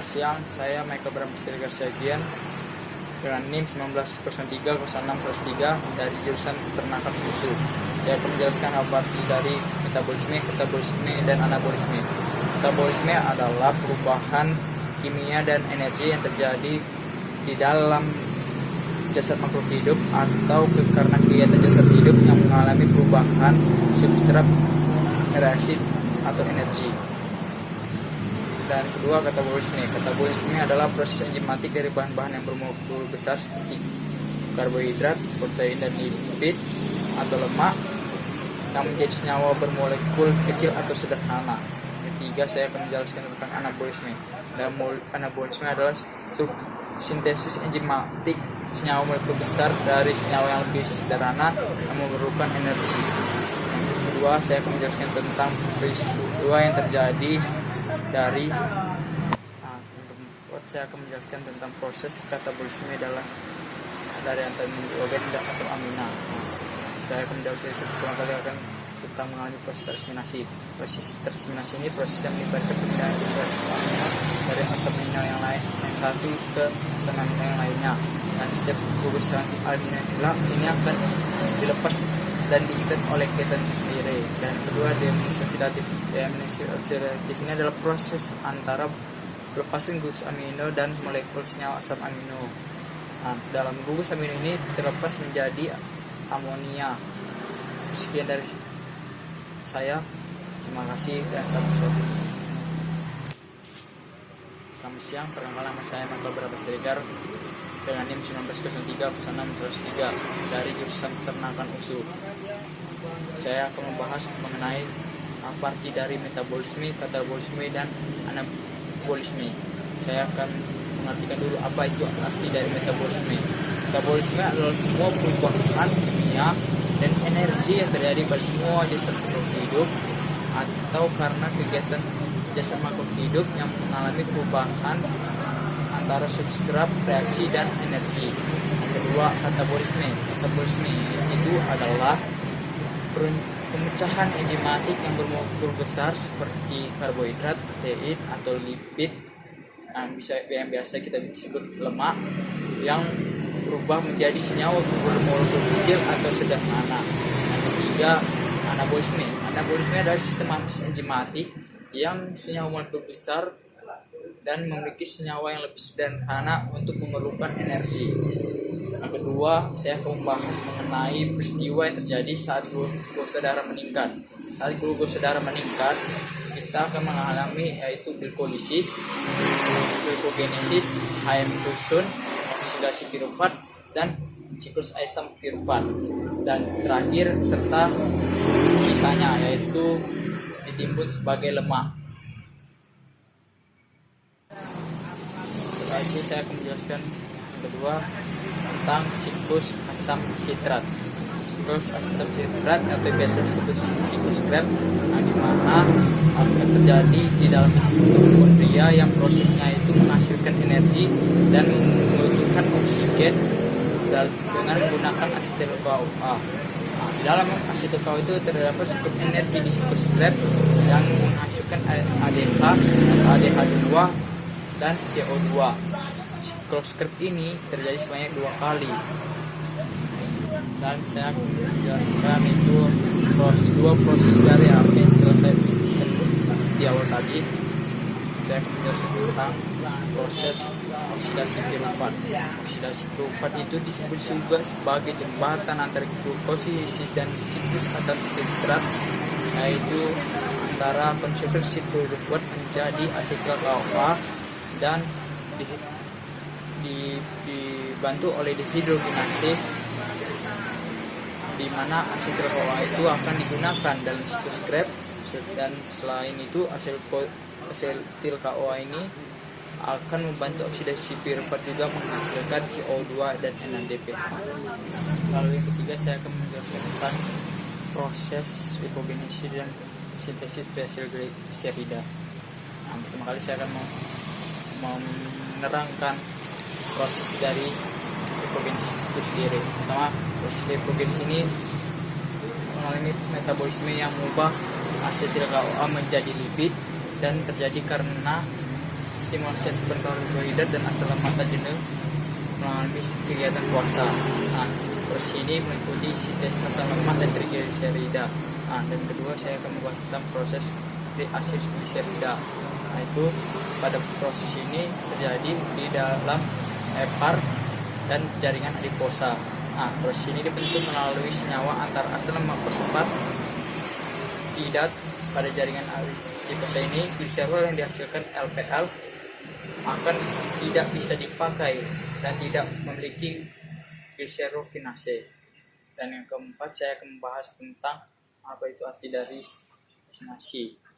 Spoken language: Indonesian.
Selamat siang, saya Michael Bram Siregar Sagian dengan NIM 19030603 dari jurusan Peternakan USU. Saya akan menjelaskan apa arti dari metabolisme, katabolisme, dan anabolisme. Metabolisme adalah perubahan kimia dan energi yang terjadi di dalam jasad makhluk hidup atau karena kegiatan jasad hidup yang mengalami perubahan substrat, reaksi, atau energi. Dan kedua, katabolisme. Katabolisme adalah proses enzimatik dari bahan-bahan yang bermolekul besar seperti karbohidrat, protein, dan lipid atau lemak yang menjadi senyawa bermolekul kecil atau sederhana. Ketiga, saya akan menjelaskan tentang anabolisme. Dan anabolisme adalah sintesis enzimatik senyawa molekul besar dari senyawa yang lebih sederhana yang memerlukan energi. Yang kedua, saya akan menjelaskan tentang peristiwa yang terjadi dari saya akan menjelaskan tentang proses katabolisme dari antigen atau amina. Saya akan menjawab itu pertama kali akan tentang mengalami proses terminasi. Proses terminasi ini proses yang melibatkan pemindahan amino dari asam amino yang lain yang satu ke asam amino yang lainnya. Dan setiap gugus amino ini akan dilepas dan diikat oleh keton itu sendiri. Dan kedua, deaminasi oksidatif. Deaminasi oksidatif ini adalah proses antara pelepasan gugus amino dan molekul senyawa asam amino. Nah, dalam gugus amino ini terlepas menjadi amonia. Sekian dari saya. Terima kasih dan sampai jumpa. Selamat siang, perkenalkan nama saya Michael Bram Siregar dengan NIM 19030603 dari jurusan Peternakan USU. Saya akan membahas mengenai apa arti dari metabolisme, katabolisme, dan anabolisme. Saya akan mengartikan dulu apa itu arti dari metabolisme. Metabolisme adalah semua perubahan kimia dan energi yang terjadi pada semua jasad makhluk hidup atau karena kegiatan jasad makhluk hidup yang mengalami perubahan antara substrat, reaksi, dan energi. Kedua, katabolisme. Katabolisme itu adalah pemecahan enzimatik yang bermolekul besar seperti karbohidrat, protein, atau lipid yang biasa kita sebut lemak yang berubah menjadi senyawa bermolekul kecil atau sederhana. Yang ketiga, anabolisme. Anabolisme adalah sistem enzimatik yang senyawa molekul besar dan memiliki senyawa yang lebih sederhana untuk memerlukan energi. Yang kedua, saya akan membahas mengenai peristiwa yang terjadi saat glukosa darah meningkat. Saat glukosa darah meningkat, kita akan mengalami yaitu glikolisis, glikogenesis, hematosun, oksidasi pirufat, dan siklus asam pirufat. Dan terakhir serta sisanya yaitu ditimbun sebagai lemak. Setelah itu saya akan menjelaskan yang kedua tentang siklus asam sitrat. Siklus asam sitrat atau biasa disebut siklus Krebs, di mana akan terjadi di dalam mitokondria yang prosesnya itu menghasilkan energi dan membutuhkan oksigen dengan menggunakan asetil CoA. Di dalam asetil CoA itu terdapat cukup energi di siklus Krebs yang menghasilkan ADH, ADH2, dan CO2. Siklus Krebs ini terjadi sebanyak 2 kali. Dan saya akan menjelaskan itu dua proses dari apa yang setelah saya sebutkan di awal tadi. Saya akan menjelaskan tentang proses oksidasi pirufat. Oksidasi pirufat itu disebut juga sebagai jembatan antara glukosisis dan siklus asam sitrat, yaitu antara konversi pirufat menjadi asetil CoA dan dibantu oleh dihidrogenase, di mana asetil CoA itu akan digunakan dalam siklus Krebs. Dan selain itu asetil CoA ini akan membantu oksidasi pirufat juga menghasilkan CO2 dan NADPH. Lalu yang ketiga, saya akan menjelaskan tentang proses lipogenesis dan sintesis triacilgliserida. Pertama kali saya akan menerangkan proses dari lipogenesis itu sendiri. Pertama, proses lipogenesis ini mengalami metabolisme yang mengubah asetil CoA menjadi lipid dan terjadi karena stimulasi asupan karbohidrat dan asam lemak tak jenuh melalui kegiatan puasa. Nah, terus ini mengikuti sintesis asam lemak dan trigliserida. Nah, dan kedua saya akan membahas tentang proses triacilgliserida. Nah, itu pada proses ini terjadi di dalam hepar dan jaringan adiposa. Nah, proses ini dibentuk melalui senyawa antar asam lemak fosfat tidak pada jaringan adiposa ini. Gliserol yang dihasilkan LPL akan tidak bisa dipakai dan tidak memiliki gliserokinase. Dan yang keempat saya akan membahas tentang apa itu arti dari vaksinasi.